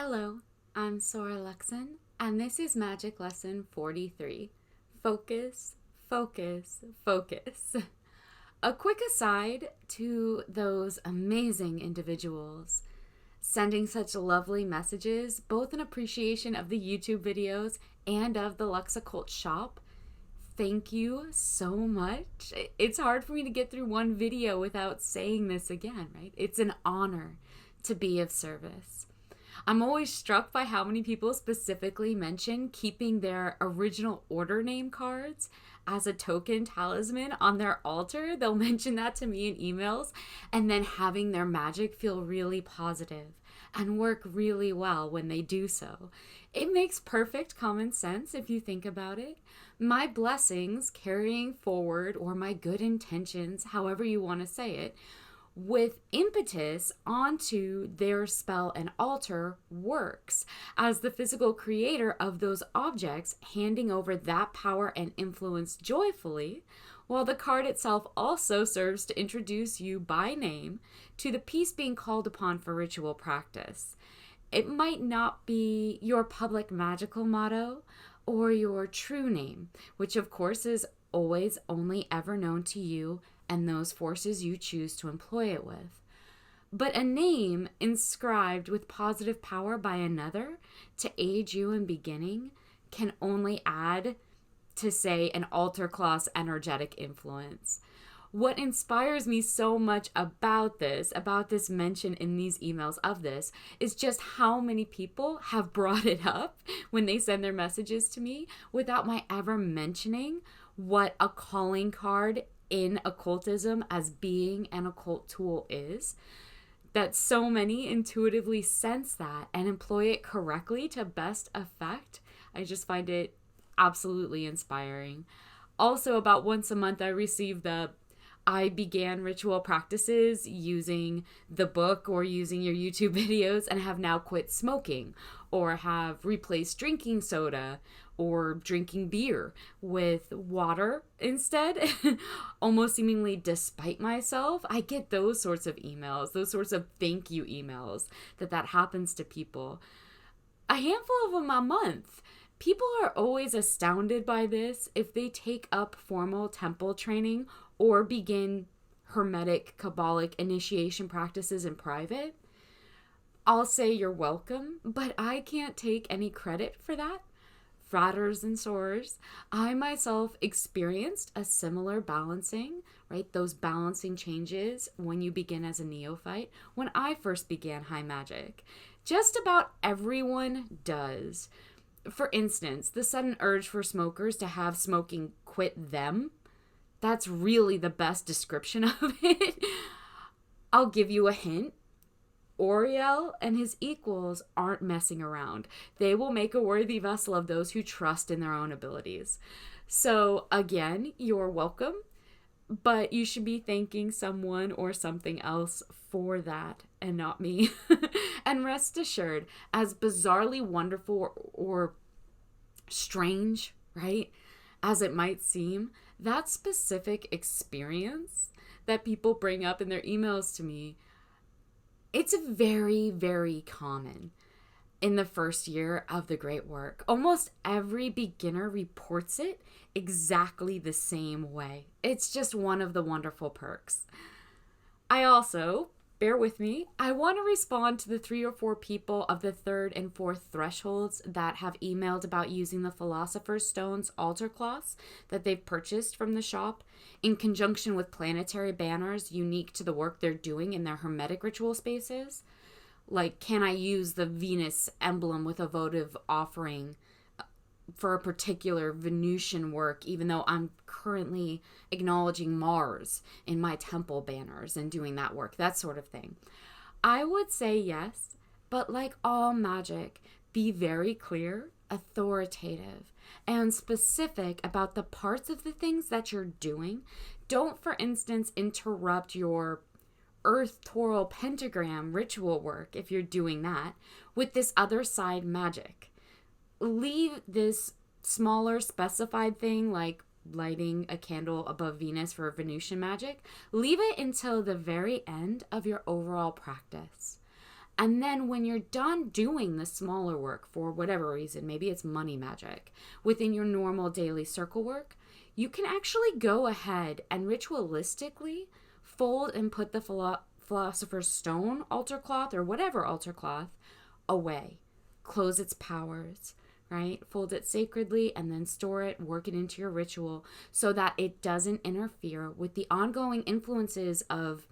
Hello, I'm Sora Luxon, and this is Magic Lesson 43. Focus, focus, focus. A quick aside to those amazing individuals sending such lovely messages, both in appreciation of the YouTube videos and of the Lux Occult shop. Thank you so much. It's hard for me to get through one video without saying this again, right? It's an honor to be of service. I'm always struck by how many people specifically mention keeping their original order name cards as a token talisman on their altar. They'll mention that to me in emails, and then having their magic feel really positive and work really well when they do so. It makes perfect common sense if you think about it. My blessings carrying forward, or my good intentions, however you want to say it, with impetus onto their spell and altar works as the physical creator of those objects, handing over that power and influence joyfully, while the card itself also serves to introduce you by name to the piece being called upon for ritual practice. It might not be your public magical motto or your true name, which of course is always only ever known to you and those forces you choose to employ it with. But a name inscribed with positive power by another to aid you in beginning can only add to, say, an altar class energetic influence. What inspires me so much about this mention in these emails of this, is just how many people have brought it up when they send their messages to me without my ever mentioning what a calling card in occultism as being an occult tool is. That so many intuitively sense that and employ it correctly to best effect. I just find it absolutely inspiring. Also, about once a month, I began ritual practices using the book or using your YouTube videos and have now quit smoking, or have replaced drinking soda or drinking beer with water instead, almost seemingly despite myself. I get those sorts of emails, those sorts of thank you emails that happens to people. A handful of them a month. People are always astounded by this if they take up formal temple training or begin hermetic Kabbalic initiation practices in private. I'll say you're welcome, but I can't take any credit for that. Fratters and sorors, I myself experienced a similar balancing, right? Those balancing changes when you begin as a neophyte. When I first began high magic, just about everyone does. For instance, the sudden urge for smokers to have smoking quit them. That's really the best description of it. I'll give you a hint. Oriel and his equals aren't messing around. They will make a worthy vessel of those who trust in their own abilities. So again, you're welcome, but you should be thanking someone or something else for that and not me. And rest assured, as bizarrely wonderful or strange, right, as it might seem, that specific experience that people bring up in their emails to me, it's very, very common in the first year of the great work. Almost every beginner reports it exactly the same way. It's just one of the wonderful perks. I also, bear with me, I want to respond to the 3 or 4 people of the 3rd and 4th thresholds that have emailed about using the Philosopher's Stone's altar cloths that they've purchased from the shop in conjunction with planetary banners unique to the work they're doing in their hermetic ritual spaces. Like, can I use the Venus emblem with a votive offering for a particular Venusian work, even though I'm currently acknowledging Mars in my temple banners and doing that work, that sort of thing? I would say yes, but like all magic, be very clear, authoritative, and specific about the parts of the things that you're doing. Don't, for instance, interrupt your earth toral pentagram ritual work, if you're doing that, with this other side magic. Leave this smaller specified thing like lighting a candle above Venus for Venusian magic. Leave it until the very end of your overall practice. And then when you're done doing the smaller work for whatever reason, maybe it's money magic, within your normal daily circle work, you can actually go ahead and ritualistically fold and put the Philosopher's Stone altar cloth or whatever altar cloth away. Close its powers, right? Fold it sacredly and then store it, work it into your ritual so that it doesn't interfere with the ongoing influences of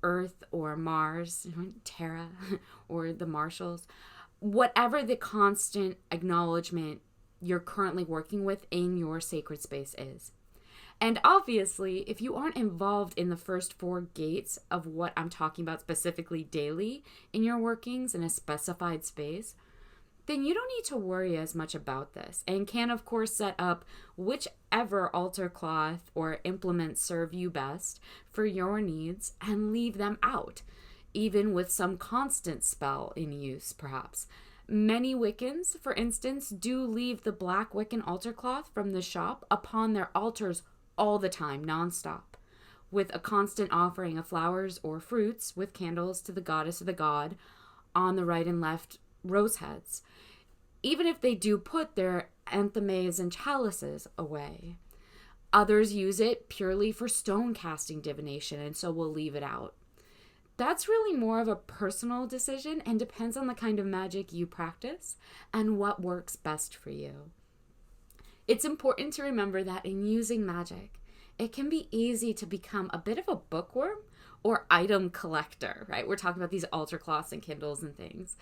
Earth or Mars, Terra, or the Marshals, whatever the constant acknowledgement you're currently working with in your sacred space is. And obviously, if you aren't involved in the first 4 gates of what I'm talking about specifically daily in your workings in a specified space, then you don't need to worry as much about this and can, of course, set up whichever altar cloth or implements serve you best for your needs and leave them out, even with some constant spell in use, perhaps. Many Wiccans, for instance, do leave the black Wiccan altar cloth from the shop upon their altars all the time, nonstop, with a constant offering of flowers or fruits with candles to the goddess or the god on the right and left rose heads, even if they do put their anthemes and chalices away. Others use it purely for stone casting divination and so will leave it out. That's really more of a personal decision and depends on the kind of magic you practice and what works best for you. It's important to remember that in using magic, it can be easy to become a bit of a bookworm or item collector, right? We're talking about these altar cloths and Kindles and things.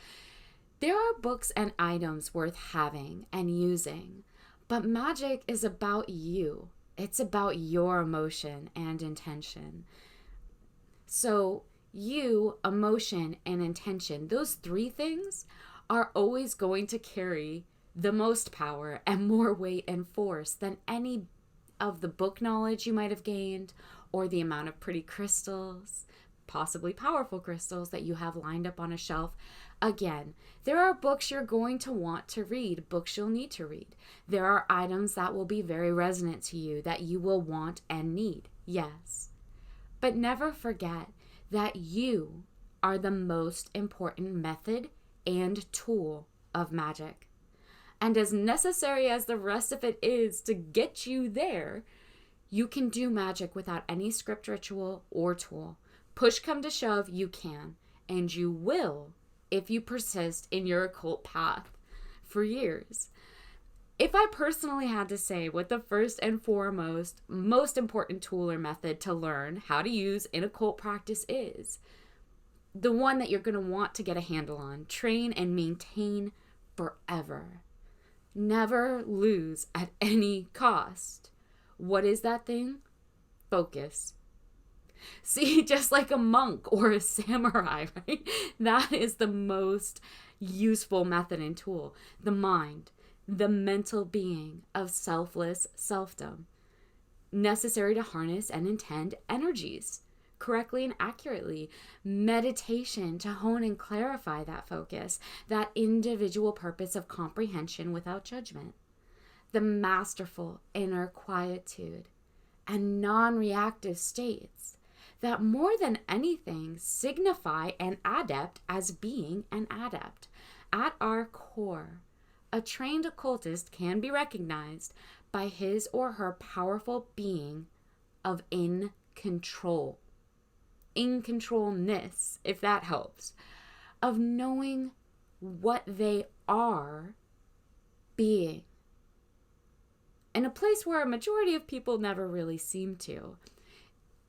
There are books and items worth having and using, but magic is about you. It's about your emotion and intention. So you, emotion, and intention, those 3 things are always going to carry the most power and more weight and force than any of the book knowledge you might have gained or the amount of pretty crystals, possibly powerful crystals that you have lined up on a shelf. Again, there are books you're going to want to read, books you'll need to read. There are items that will be very resonant to you that you will want and need, yes. But never forget that you are the most important method and tool of magic. And as necessary as the rest of it is to get you there, you can do magic without any script, ritual, or tool. Push come to shove, you can, and you will if you persist in your occult path for years. If I personally had to say what the first and foremost, most important tool or method to learn how to use in occult practice is, the one that you're going to want to get a handle on, train and maintain forever. Never lose at any cost. What is that thing? Focus. See, just like a monk or a samurai, right? That is the most useful method and tool. The mind, the mental being of selfless selfdom, necessary to harness and intend energies correctly and accurately. Meditation to hone and clarify that focus, that individual purpose of comprehension without judgment. The masterful inner quietude and non-reactive states that more than anything signify an adept as being an adept. At our core, a trained occultist can be recognized by his or her powerful being of in control. In controlness, if that helps. Of knowing what they are being. In a place where a majority of people never really seem to.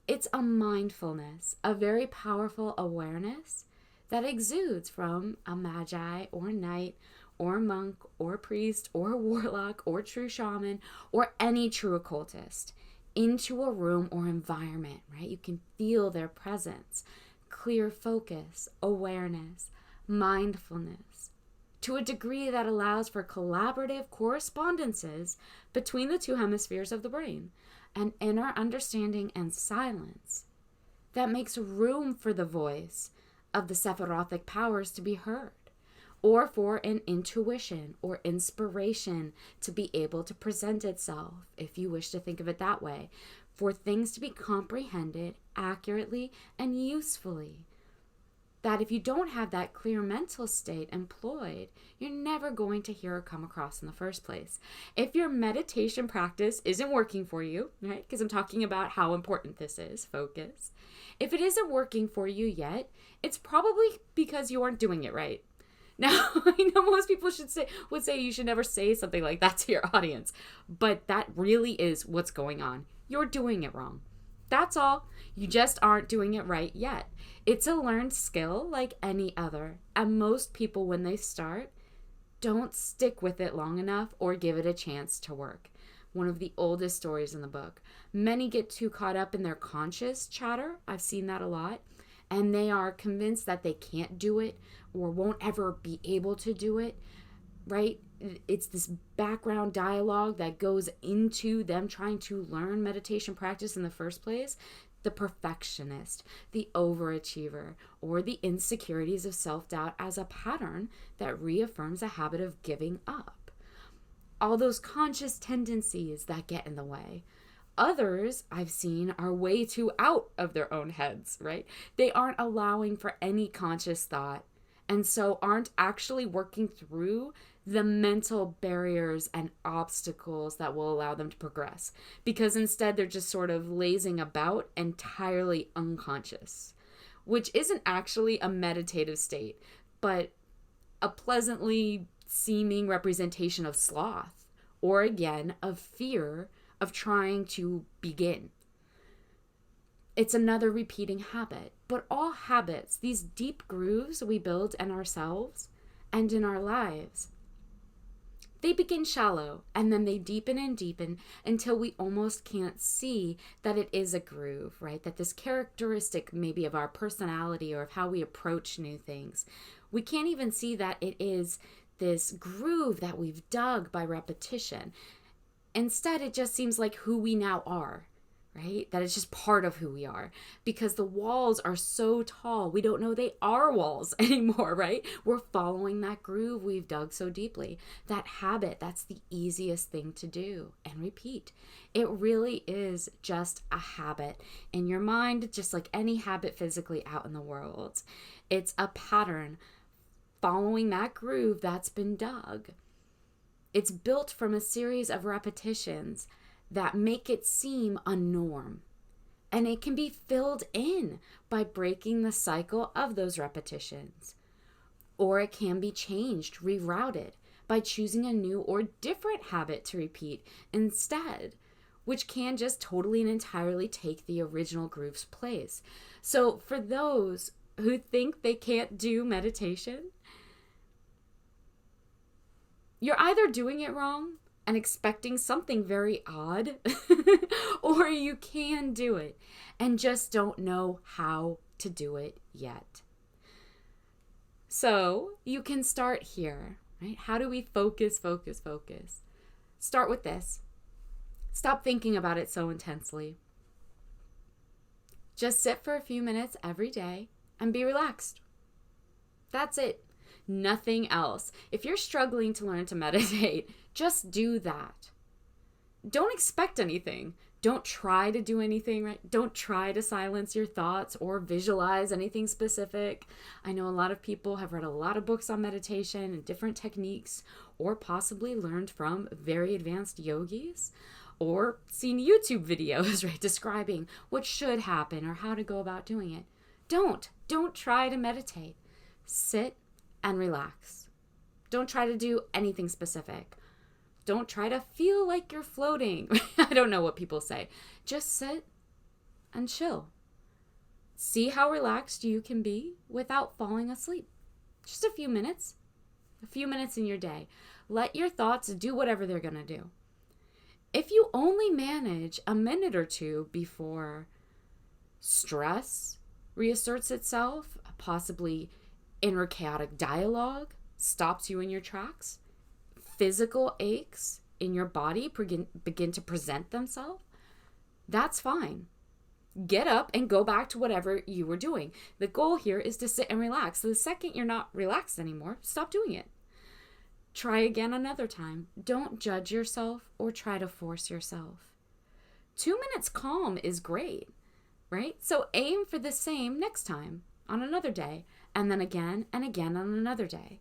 It's a mindfulness, a very powerful awareness that exudes from a magi or knight or monk or priest or warlock or true shaman or any true occultist into a room or environment, right? You can feel their presence, clear focus, awareness, mindfulness, to a degree that allows for collaborative correspondences between the 2 hemispheres of the brain. An inner understanding and silence that makes room for the voice of the Sephirothic powers to be heard, or for an intuition or inspiration to be able to present itself, if you wish to think of it that way, for things to be comprehended accurately and usefully. that if you don't have that clear mental state employed, you're never going to hear or come across in the first place. If your meditation practice isn't working for you, right? Because I'm talking about how important this is, focus. If it isn't working for you yet, it's probably because you aren't doing it right. Now, I know most people would say you should never say something like that to your audience, but that really is what's going on. You're doing it wrong. That's all. You just aren't doing it right yet. It's a learned skill like any other. And most people, when they start, don't stick with it long enough or give it a chance to work. One of the oldest stories in the book. Many get too caught up in their conscious chatter. I've seen that a lot. And they are convinced that they can't do it or won't ever be able to do it, right? It's this background dialogue that goes into them trying to learn meditation practice in the first place. The perfectionist, the overachiever, or the insecurities of self-doubt as a pattern that reaffirms a habit of giving up. All those conscious tendencies that get in the way. Others I've seen are way too out of their own heads, right? They aren't allowing for any conscious thought, and so aren't actually working through the mental barriers and obstacles that will allow them to progress, because instead they're just sort of lazing about entirely unconscious, which isn't actually a meditative state, but a pleasantly seeming representation of sloth, or again, of fear of trying to begin. It's another repeating habit, but all habits, these deep grooves we build in ourselves and in our lives, they begin shallow and then they deepen and deepen until we almost can't see that it is a groove, right? That this characteristic maybe of our personality or of how we approach new things, we can't even see that it is this groove that we've dug by repetition. Instead, it just seems like who we now are, right? That it's just part of who we are because the walls are so tall. We don't know they are walls anymore, right? We're following that groove we've dug so deeply. That habit, that's the easiest thing to do and repeat. It really is just a habit in your mind, just like any habit physically out in the world. It's a pattern following that groove that's been dug. It's built from a series of repetitions that make it seem a norm. And it can be filled in by breaking the cycle of those repetitions. Or it can be changed, rerouted, by choosing a new or different habit to repeat instead, which can just totally and entirely take the original groove's place. So for those who think they can't do meditation, you're either doing it wrong and expecting something very odd, or you can do it and just don't know how to do it yet. So you can start here, right? How do we focus? Start with this. Stop thinking about it so intensely. Just sit for a few minutes every day and be relaxed. That's it. Nothing else. If you're struggling to learn to meditate, just do that. Don't expect anything. Don't try to do anything, right? Don't try to silence your thoughts or visualize anything specific. I know a lot of people have read a lot of books on meditation and different techniques, or possibly learned from very advanced yogis, or seen YouTube videos, right, describing what should happen or how to go about doing it. Don't try to meditate. Sit and relax. Don't try to do anything specific. Don't try to feel like you're floating. I don't know what people say. Just sit and chill. See how relaxed you can be without falling asleep. Just a few minutes in your day. Let your thoughts do whatever they're going to do. If you only manage a minute or two before stress reasserts itself, possibly inner chaotic dialogue stops you in your tracks, physical aches in your body begin to present themselves, that's fine. Get up and go back to whatever you were doing. The goal here is to sit and relax. So the second you're not relaxed anymore, stop doing it. Try again another time. Don't judge yourself or try to force yourself. 2 minutes calm is great, right? So aim for the same next time on another day and then again and again on another day.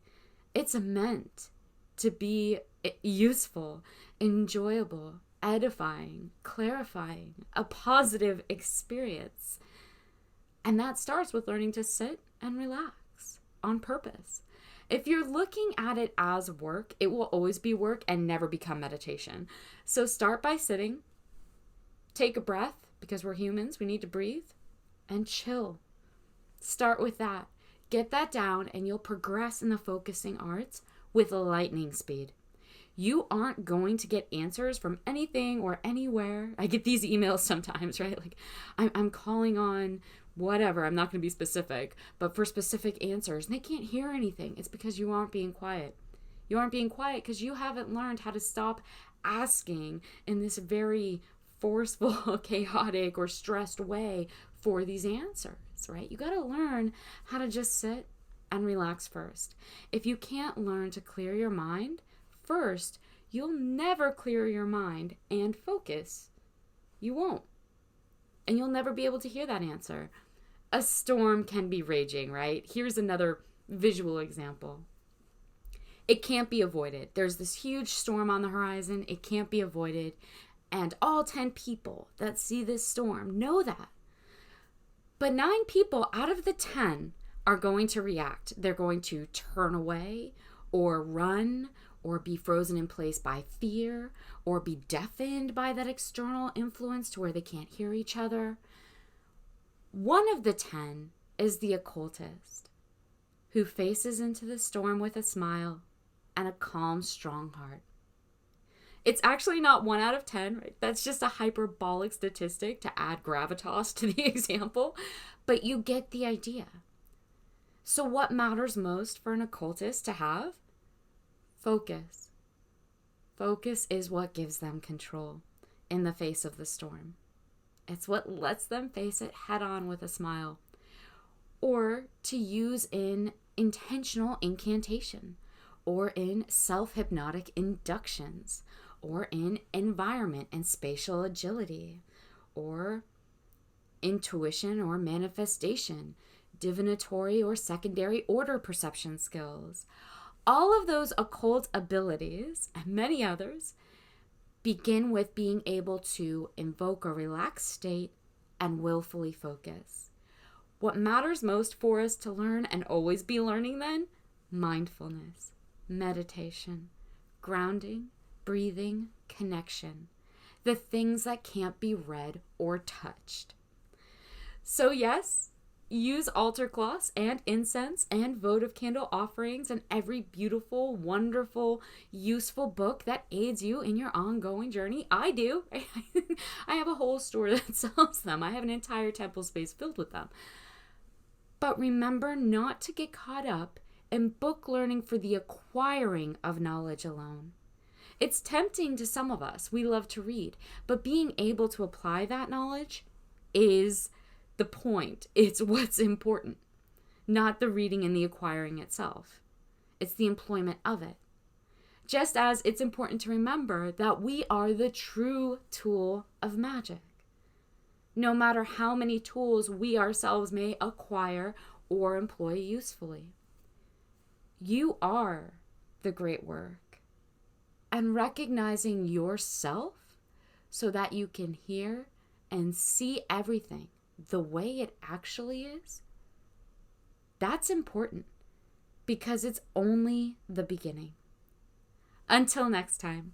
It's meant to be useful, enjoyable, edifying, clarifying, a positive experience. And that starts with learning to sit and relax on purpose. If you're looking at it as work, it will always be work and never become meditation. So start by sitting, take a breath, because we're humans, we need to breathe, and chill. Start with that. Get that down, and you'll progress in the focusing arts with lightning speed. You aren't going to get answers from anything or anywhere. I get these emails sometimes, right? Like, I'm calling on whatever. I'm not going to be specific, but for specific answers. And they can't hear anything. It's because you aren't being quiet. You aren't being quiet because you haven't learned how to stop asking in this very forceful, chaotic, or stressed way for these answers, right? You got to learn how to just sit and relax first. If you can't learn to clear your mind first, you'll never clear your mind and focus. You won't. And you'll never be able to hear that answer. A storm can be raging, right? Here's another visual example. It can't be avoided. There's this huge storm on the horizon. It can't be avoided. And all 10 people that see this storm know that. But 9 people out of the 10 are going to react. They're going to turn away or run or be frozen in place by fear or be deafened by that external influence to where they can't hear each other. One of the 10 is the occultist who faces into the storm with a smile and a calm, strong heart. It's actually not 1 out of 10, right? That's just a hyperbolic statistic to add gravitas to the example, but you get the idea. So what matters most for an occultist to have? Focus. Focus is what gives them control in the face of the storm. It's what lets them face it head on with a smile. Or to use in intentional incantation, or in self-hypnotic inductions, or in environment and spatial agility, or intuition or manifestation, divinatory or secondary order perception skills. All of those occult abilities, and many others, begin with being able to invoke a relaxed state and willfully focus. What matters most for us to learn and always be learning then? Mindfulness, meditation, grounding, breathing, connection. The things that can't be read or touched. So yes, use altar cloths and incense and votive candle offerings and every beautiful, wonderful, useful book that aids you in your ongoing journey. I do. I have a whole store that sells them. I have an entire temple space filled with them. But remember not to get caught up in book learning for the acquiring of knowledge alone. It's tempting to some of us. We love to read, but being able to apply that knowledge is the point. It's what's important, not the reading and the acquiring itself. It's the employment of it. Just as it's important to remember that we are the true tool of magic. No matter how many tools we ourselves may acquire or employ usefully. You are the great work. And recognizing yourself so that you can hear and see everything the way it actually is, that's important because it's only the beginning. Until next time.